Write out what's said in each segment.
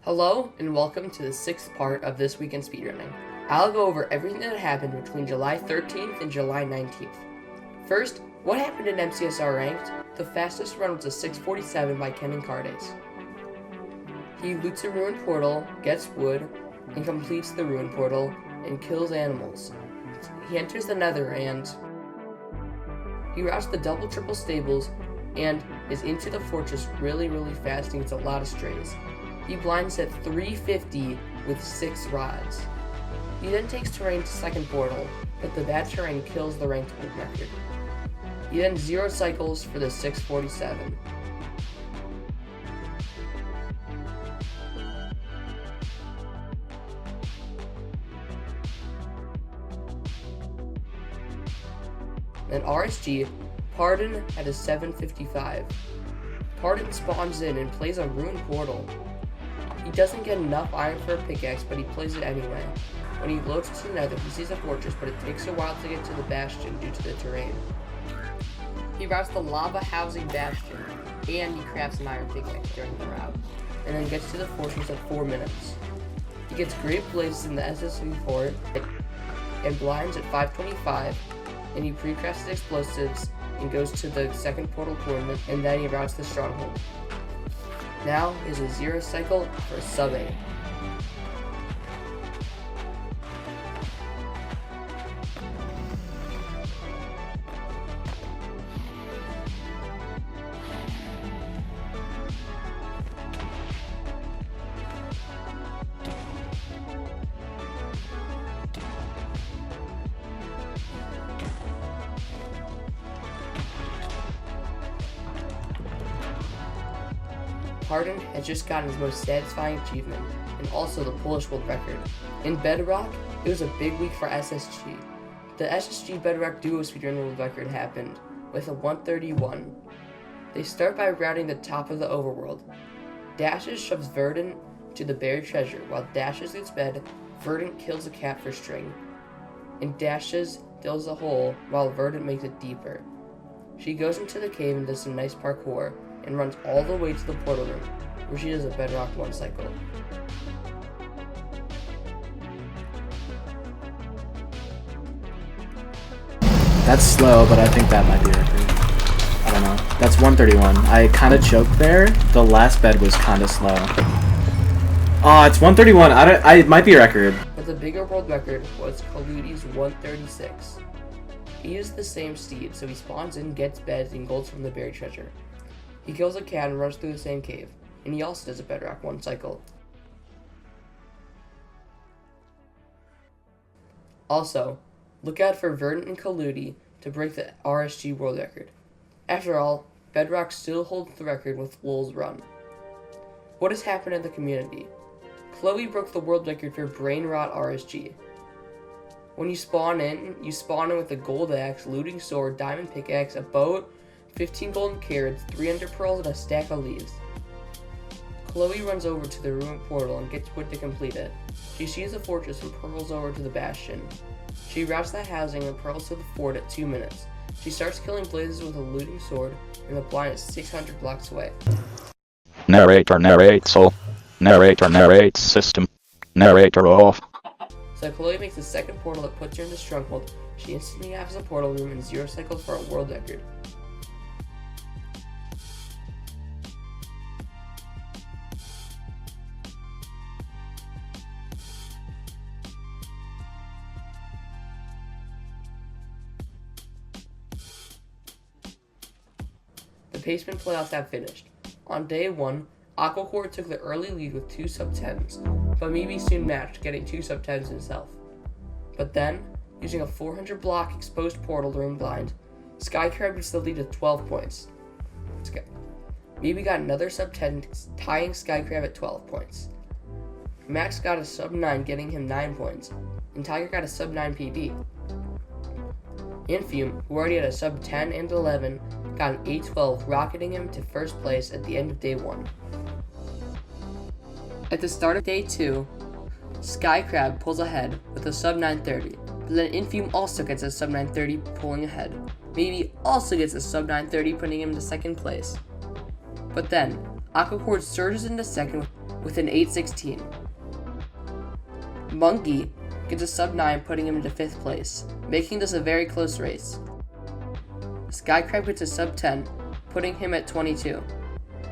Hello and welcome to the 6th part of This Week in Speedrunning. I'll go over everything that happened between July 13th and July 19th. First, what happened in MCSR Ranked? The fastest run was a 6:47 by Ken and Cardace. He loots a ruined portal, gets wood, and completes the ruined portal, and kills animals. He enters the nether and he routes the double-triple stables and is into the fortress really fast and gets a lot of strays. He blinds at 350 with 6 rods. He then takes terrain to second portal, but the bad terrain kills the ranked world record. He then 0 cycles for the 6:47. Then RSG, Pardon at a 7:55. Pardon spawns in and plays a ruined portal. He doesn't get enough iron for a pickaxe, but he plays it anyway. When he loads to the nether, he sees a fortress, but it takes a while to get to the bastion due to the terrain. He routes the lava housing bastion, and he crafts an iron pickaxe during the route, and then gets to the fortress at 4 minutes. He gets great blazes in the SSV fort, and blinds at 5:25, and he pre-crafts his explosives, and goes to the second portal coordinate, and then he routes the stronghold. Now is a 0 cycle for sub 8. Pardon has just gotten his most satisfying achievement, and also the Polish world record. In Bedrock, it was a big week for SSG. The SSG Bedrock Duo Speedrun world record happened with a 1:31. They start by routing the top of the overworld. Dashes shoves Verdant to the buried treasure, while Dashes gets bed, Verdant kills a cat for string, and Dashes fills a hole while Verdant makes it deeper. She goes into the cave and does some nice parkour, and runs all the way to the portal room, where she does a Bedrock 1 cycle. That's slow, but I think that might be a record. I don't know. That's 131. I kind of choked there. The last bed was kind of slow. Oh, it's 131. It might be a record. But the bigger world record was Kaludi's 136. He used the same steed, so he spawns in, gets beds, and golds from the buried treasure. He kills a cat and runs through the same cave, and he also does a Bedrock 1 cycle. Also, look out for Verdant and Kaludi to break the RSG world record. After all, Bedrock still holds the record with Lul's run. What has happened in the community? Chloe broke the world record for Brain Rot RSG. When you spawn in with a gold axe, looting sword, diamond pickaxe, a boat, 15 golden carrots, 300 pearls, and a stack of leaves. Chloe runs over to the ruined portal and gets wood to complete it. She sees the fortress and pearls over to the bastion. She routes the housing and pearls to the fort at 2 minutes. She starts killing blazes with a looting sword, and the blind is 600 blocks away. Narrator narrates, narrator narrates, system. Narrator off. So Chloe makes the second portal that puts her in the stronghold. She instantly has a portal room and 0 cycles for a world record. The Paceman playoffs have finished. On day 1, Aquacore took the early lead with 2 sub-10s, but Mimi soon matched, getting 2 sub-10s himself. But then, using a 400 block exposed portal room blind, Skycrab gets the lead with 12 points. Mimi got another sub-10, tying Skycrab at 12 points. Max got a sub-9, getting him 9 points, and Tiger got a sub-9 PB. Infume, who already had a sub-10 and 11, got an 8-12, rocketing him to first place at the end of day 1. At the start of day 2, Skycrab pulls ahead with a sub-930, but then Infume also gets a sub-930, pulling ahead. Mimi also gets a sub-930, putting him to second place. But then, Aquacord surges into second with an 8:16. Monkey gets a sub 9, putting him into 5th place, making this a very close race. Skycrab gets a sub 10, putting him at 22.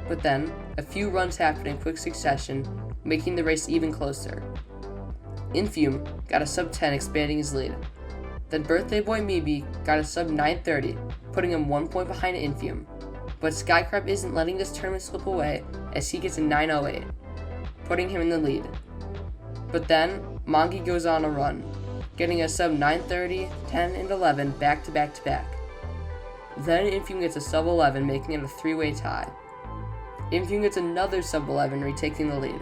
But then, a few runs happen in quick succession, making the race even closer. Infume got a sub 10, expanding his lead. Then Birthday Boy Meebe got a sub 9:30, putting him 1 point behind Infume. But Skycrab isn't letting this tournament slip away, as he gets a 9:08, putting him in the lead. But then, Monkey goes on a run, getting a sub 9:30, 10, and 11 back to back to back. Then Infume gets a sub 11, making it a 3-way tie. Infume gets another sub 11, retaking the lead.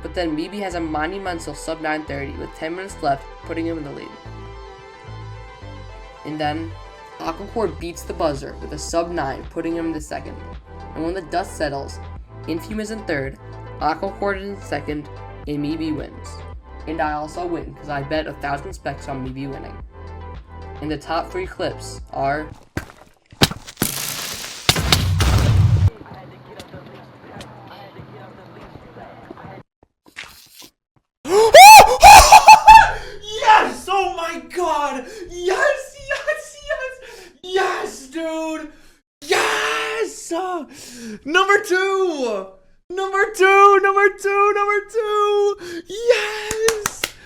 But then Meebe has a monumental sub 9:30 with 10 minutes left, putting him in the lead. And then, Aquacore beats the buzzer with a sub 9, putting him in the second. And when the dust settles, Infume is in third, Aquacore is in second, and Meebe wins. And I also win, because I bet 1,000 specs on Meebe winning. And the top 3 clips are... Yes! Oh my god! Yes! Yes, dude! Yes! Number two! Yes!